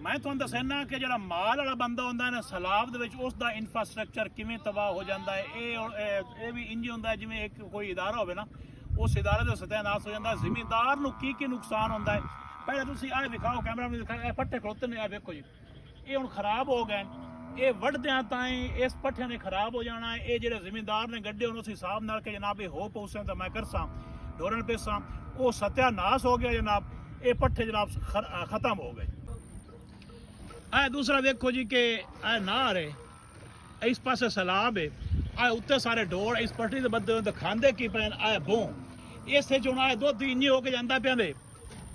मैं तुहानू दसना कि जो माल वाला बंदा होंदा है ना सैलाब दे विच उसदा इंफ्रास्ट्रक्चर किवें तबाह हो जाता है। ये भी इंज होंदा है जिवें एक कोई इदारा होवे ना, उस इदारे का सत्यानाश हो जाता है। जिमीदार नूं की नुकसान होंदा है। पहले तुसीं आ दिखाओ, कैमरा में दिखाओ, पट्टे खड़ोते ने, देखो जी ये हुण खराब हो गए। ये वढ़द्या ताईं इस पट्ठे ने खराब हो जाना है। ये जिहड़े जिमीदार ने गड्ढे उस हिसाब नाल कि जनाब ये हो पौसे तो मैं करसा डोरन पेसा, वो सत्यानाश हो गया जनाब। ये पट्ठे जनाब खत्म हो गए। आ दूसरा देखो जी कि नार है, इस पासे सैलाब है, आ उत्ते सारे डोर इस पट्टी के बदले खांदे की पैन आ बो इस दुध इंज हो के जाता पिया दे,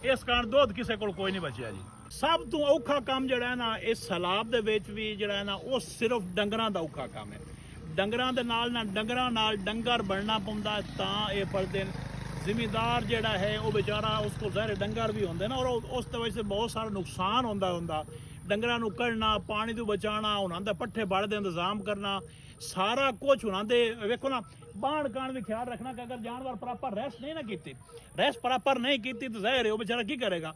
इस कारण दुध किसी को कोई नहीं बचिया जी। सब तो औखा काम जड़ा है ना इस सैलाब दे विच भी जड़ा है ना वो सिर्फ डंगरां दा औखा काम है। डंगरां दे नाल ना डंगरां नाल डंगर बनना पौंदा तां ये पलदे न। जिमीदार जड़ा है वो बेचारा उसको ज़ाहिर डंगर भी होंदे ना, और उस वजह से बहुत सारा नुकसान होंदा। डंगरां नूं कढ़ना, पानी तो बचाना, उन्हां दे पट्ठे बाड़े दे इंतजाम करना, सारा कुछ उन्हां दे वेखो ना। बाण कान भी ख्याल रखना कि अगर जानवर प्रॉपर रेस्ट नहीं ना कीती, रेस्ट प्रॉपर नहीं कीती तो ज़ाहिर है वो बेचारा की करेगा।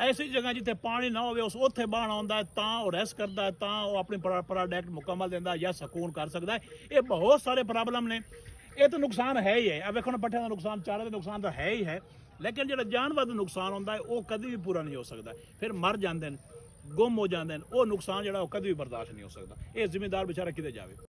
ऐसी जगह जिथे पानी ना हो उत्थे बाण आउंदा है तां वो रेस्ट करता है, तां वो अपनी प्रोडक्ट मुकम्मल देंदा या सकून कर सकता है। ये बहुत सारे प्रॉब्लम ने। ये तो नुकसान है ही है। अब वेखो ना पट्ठे का नुकसान, चारे का नुकसान तो है ही है, लेकिन जो जानवर का नुकसान होंदा है वो कभी भी पूरा नहीं हो सकता। फिर मर जाते हैं, गुम हो जाते हैं, वो नुकसान जो कभी भी बर्दाश्त नहीं हो सकता। ये जिम्मेदार बेचारा किते जावे।